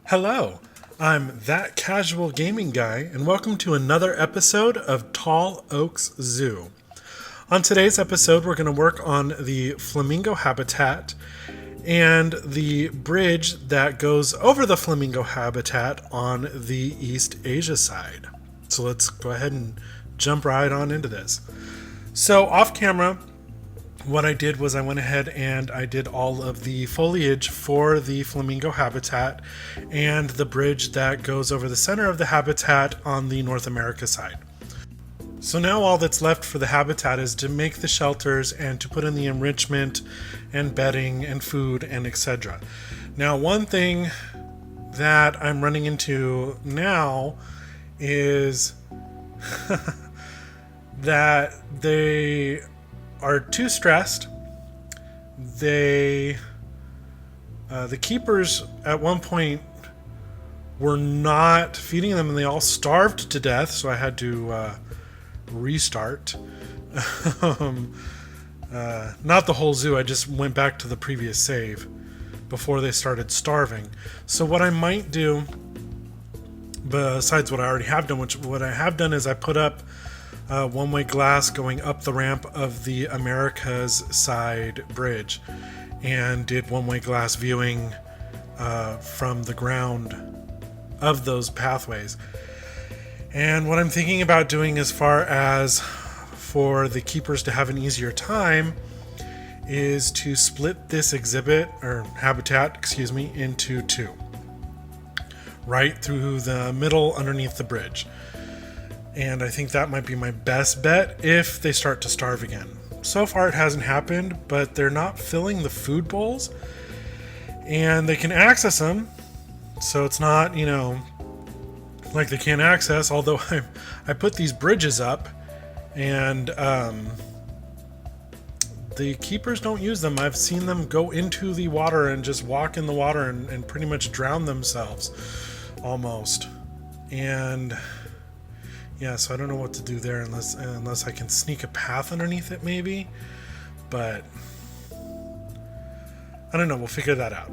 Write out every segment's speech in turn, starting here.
Hello, I'm That Casual Gaming Guy, and welcome to another episode of Tall Oaks Zoo. On today's episode, we're going to work on the Flamingo Habitat and the bridge that goes over the Flamingo Habitat on the East Asia side. So let's go ahead and jump right on into this. So off camera, what I did was I went ahead and I did all of the foliage for the Flamingo Habitat and the bridge that goes over the center of the habitat on the North America side. So now all that's left for the habitat is to make the shelters and to put in the enrichment and bedding and food and etc. Now, one thing that I'm running into now is that they are too stressed. The keepers at one point were not feeding them and they all starved to death, so I had to restart. Not the whole zoo, I just went back to the previous save before they started starving. So what I might do, besides what I already have done, what I have done is I put up one-way glass going up the ramp of the America's side bridge and did one-way glass viewing from the ground of those pathways. And what I'm thinking about doing as far as for the keepers to have an easier time is to split this habitat, into two. Right through the middle underneath the bridge. And I think that might be my best bet if they start to starve again. So far it hasn't happened, but they're not filling the food bowls and they can access them. So it's not, like they can't access, although I put these bridges up and the keepers don't use them. I've seen them go into the water and just walk in the water and pretty much drown themselves almost. And yeah, so I don't know what to do there unless I can sneak a path underneath it maybe. But I don't know, we'll figure that out.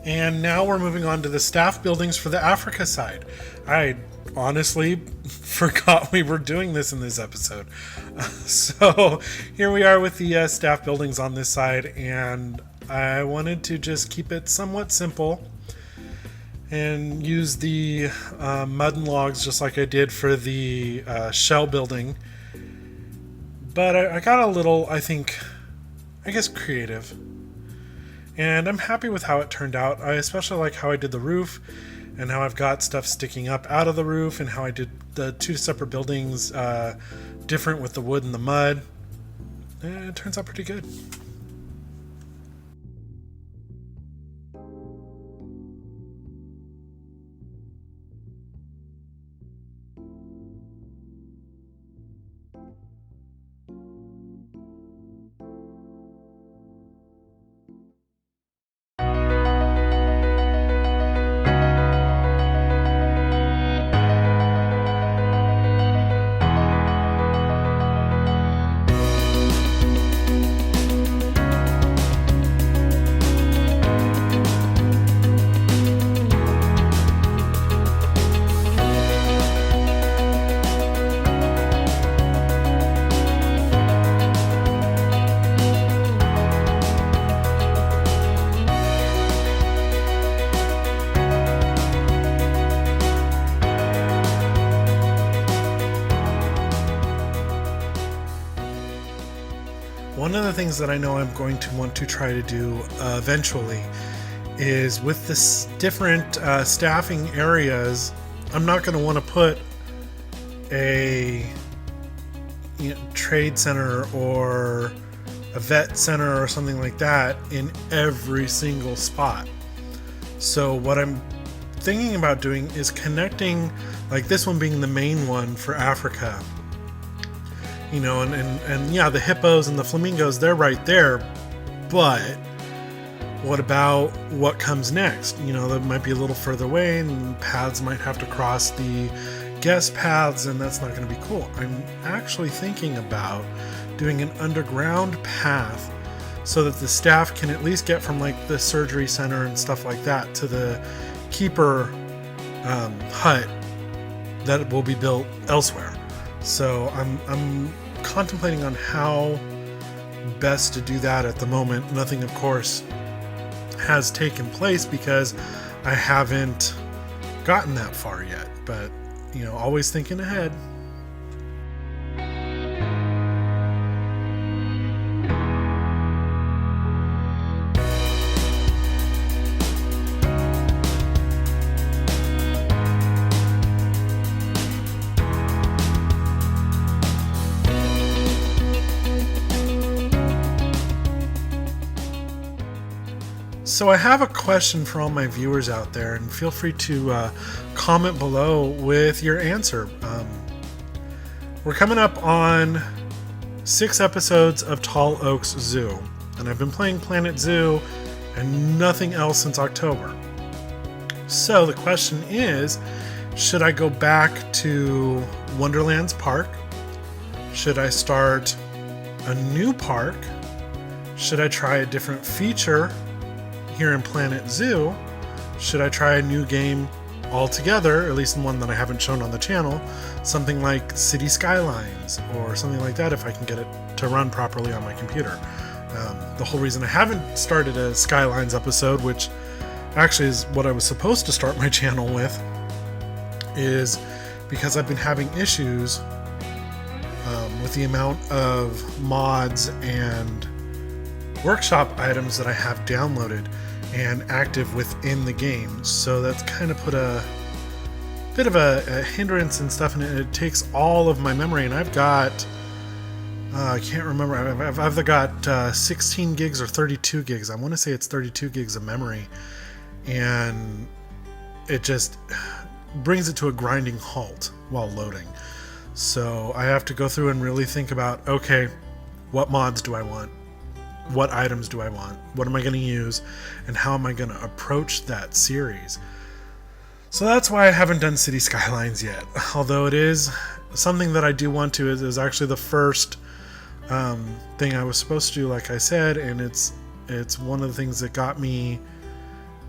And now we're moving on to the staff buildings for the Africa side. I honestly forgot we were doing this in this episode. So here we are with the staff buildings on this side, and I wanted to just keep it somewhat simple and use the mud and logs just like I did for the shell building. But I got a little, I guess, creative. And I'm happy with how it turned out. I especially like how I did the roof and how I've got stuff sticking up out of the roof and how I did the two separate buildings different with the wood and the mud. It turns out pretty good. one of the things that I know I'm going to want to try to do eventually is with this different staffing areas, I'm not going to want to put a trade center or a vet center or something like that in every single spot. So what I'm thinking about doing is connecting, like this one being the main one for Africa, and yeah, the hippos and the flamingos, they're right there, but what about what comes next? That might be a little further away and paths might have to cross the guest paths, and that's not going to be cool. I'm actually thinking about doing an underground path so that the staff can at least get from like the surgery center and stuff like that to the keeper hut that will be built elsewhere. So I'm contemplating on how best to do that at the moment. Nothing, of course, has taken place because I haven't gotten that far yet, but always thinking ahead. So I have a question for all my viewers out there, and feel free to comment below with your answer. We're coming up on 6 episodes of Tall Oaks Zoo, and I've been playing Planet Zoo and nothing else since October. So the question is, should I go back to Wonderland's Park? Should I start a new park? Should I try a different feature here in Planet Zoo? Should I try a new game altogether, at least one that I haven't shown on the channel, something like City Skylines or something like that, if I can get it to run properly on my computer? The whole reason I haven't started a Skylines episode, which actually is what I was supposed to start my channel with, is because I've been having issues with the amount of mods and workshop items that I have downloaded and active within the game. So that's kind of put a bit of a hindrance and stuff, and it takes all of my memory. And I've got I can't remember, I've either got 16 gigs or 32 gigs. I want to say it's 32 gigs of memory, and it just brings it to a grinding halt while loading. So I have to go through and really think about, okay, what mods do I want? What items do I want? What am I going to use? And how am I going to approach that series? So that's why I haven't done City Skylines yet. Although it is something that I do want to. It is actually the first thing I was supposed to do, like I said, and it's one of the things that got me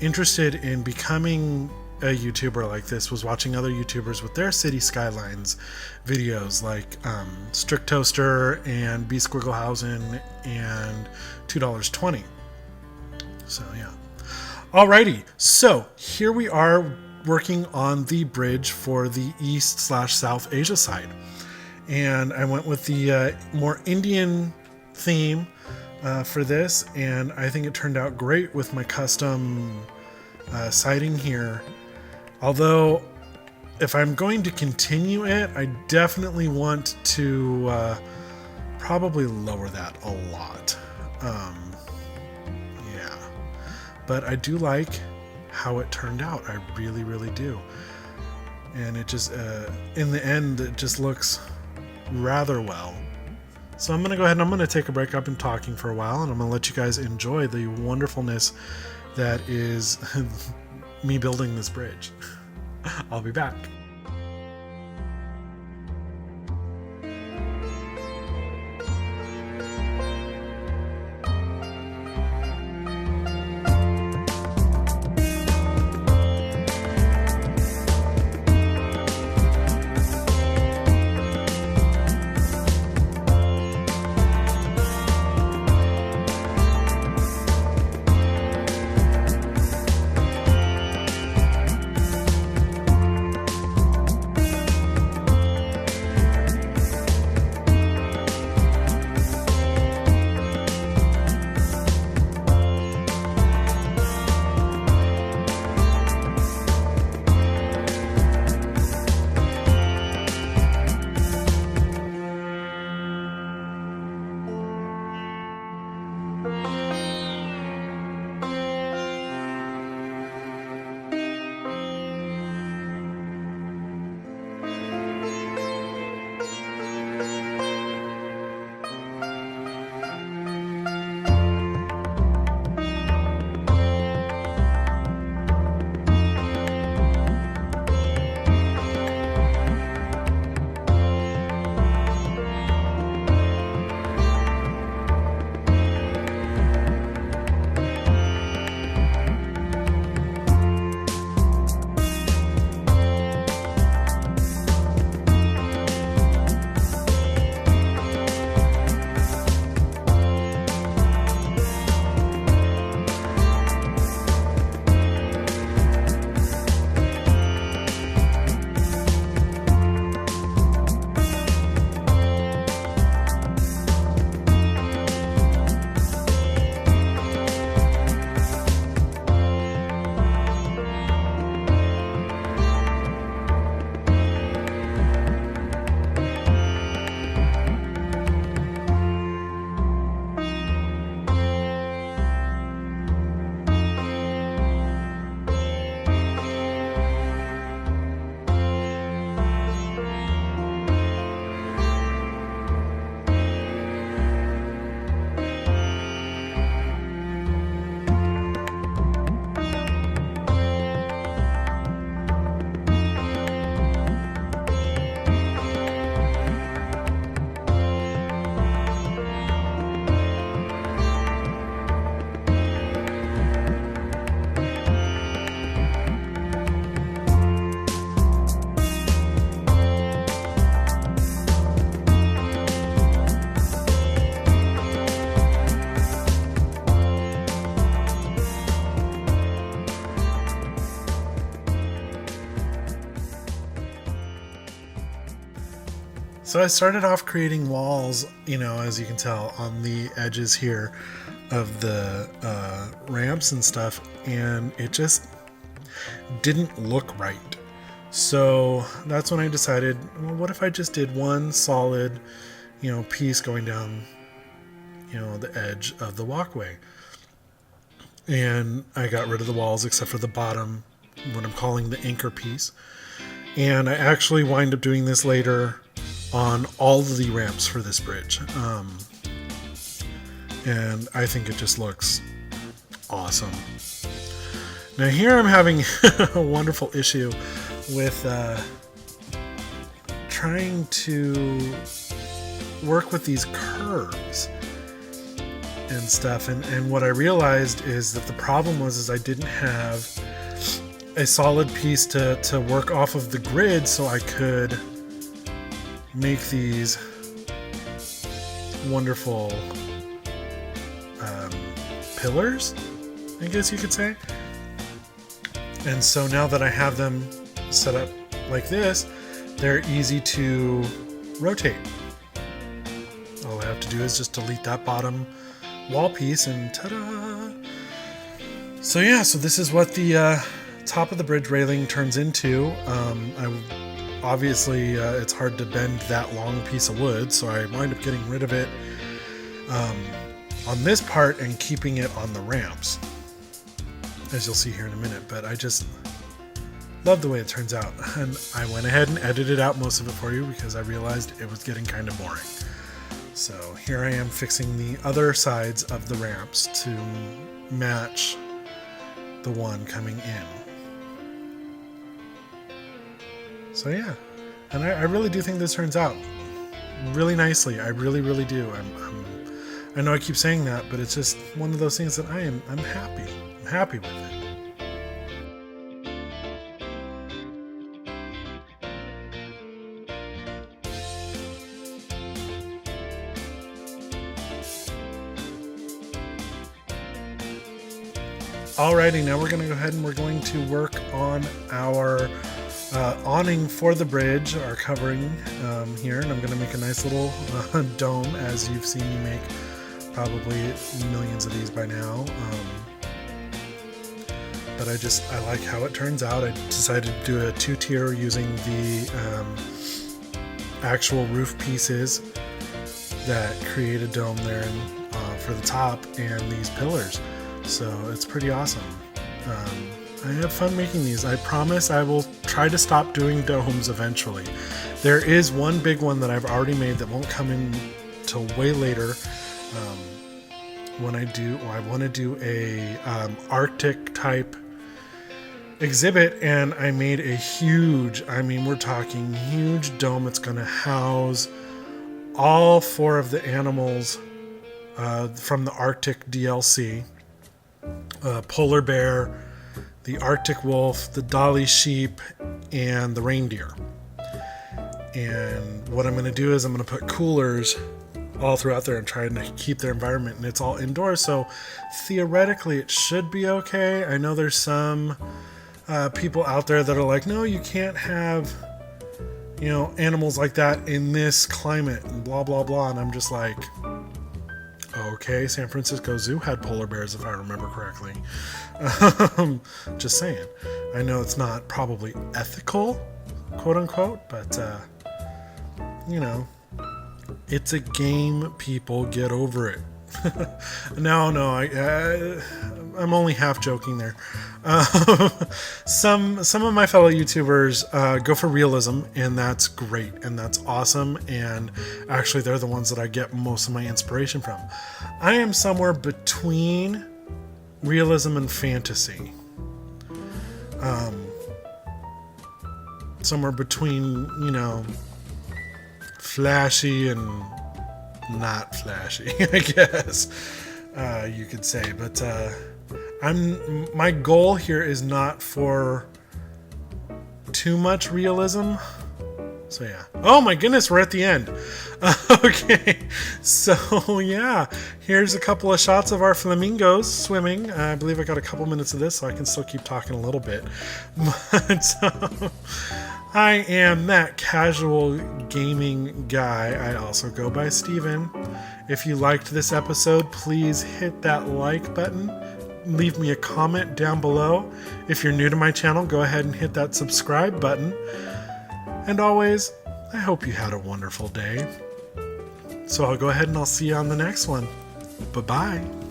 interested in becoming a YouTuber like this, was watching other YouTubers with their City Skylines videos, like Strict Toaster and B Squigglehausen and $2.20. So yeah. Alrighty, so here we are working on the bridge for the East/South Asia side, and I went with the more Indian theme for this, and I think it turned out great with my custom siding here. Although, if I'm going to continue it, I definitely want to probably lower that a lot. Yeah. But I do like how it turned out. I really, really do. And it just, in the end, it just looks rather well. So I'm going to go ahead and I'm going to take a break. I've been talking for a while, and I'm going to let you guys enjoy the wonderfulness that is me building this bridge. I'll be back. So I started off creating walls, as you can tell, on the edges here of the ramps and stuff, and it just didn't look right. So that's when I decided, well, what if I just did one solid, piece going down, the edge of the walkway. And I got rid of the walls except for the bottom, what I'm calling the anchor piece. And I actually wind up doing this later on all of the ramps for this bridge. And I think it just looks awesome. Now here I'm having a wonderful issue with trying to work with these curves and stuff. And what I realized is that the problem was I didn't have a solid piece to work off of the grid so I could make these wonderful pillars, I guess you could say. And so now that I have them set up like this, they're easy to rotate. All I have to do is just delete that bottom wall piece and ta-da! So yeah, so this is what the top of the bridge railing turns into. Obviously, it's hard to bend that long piece of wood, so I wind up getting rid of it on this part and keeping it on the ramps, as you'll see here in a minute. But I just love the way it turns out, and I went ahead and edited out most of it for you because I realized it was getting kind of boring. So here I am fixing the other sides of the ramps to match the one coming in. So yeah, and I really do think this turns out really nicely. I really do. I know I keep saying that, but it's just one of those things that I'm happy. I'm happy with it. Alrighty, now we're going to go ahead and we're going to work on our awning for the bridge, our covering here, and I'm going to make a nice little dome, as you've seen me make probably millions of these by now. But I like how it turns out. I decided to do a 2-tier using the actual roof pieces that create a dome there for the top and these pillars. So it's pretty awesome. I have fun making these. I promise I will try to stop doing domes eventually. There is one big one that I've already made that won't come in till way later. When I want to do a Arctic type exhibit, and I made a huge, we're talking huge dome. It's going to house all 4 of the animals from the Arctic DLC. Polar bear, the Arctic wolf, the Dolly sheep, and the reindeer. And what I'm going to do is I'm going to put coolers all throughout there and try to keep their environment, and it's all indoors, so theoretically it should be okay. I know there's some people out there that are like, no, you can't have animals like that in this climate and blah blah blah, and I'm just like, okay, San Francisco Zoo had polar bears if I remember correctly. Just saying. I know it's not probably ethical, quote unquote, but it's a game, people, get over it. No, I'm only half joking there. Some of my fellow YouTubers go for realism, and that's great, and that's awesome, and actually they're the ones that I get most of my inspiration from. I am somewhere between realism and fantasy. Somewhere between, flashy and not flashy, I guess you could say. But my goal here is not for too much realism. So yeah. Oh my goodness, we're at the end. Okay, so yeah, here's a couple of shots of our flamingos swimming. I believe I got a couple minutes of this, so I can still keep talking a little bit. But I am that casual gaming guy. I also go by Steven. If you liked this episode, please hit that like button. Leave me a comment down below. If you're new to my channel, go ahead and hit that subscribe button. And always, I hope you had a wonderful day. So I'll go ahead and I'll see you on the next one. Bye-bye.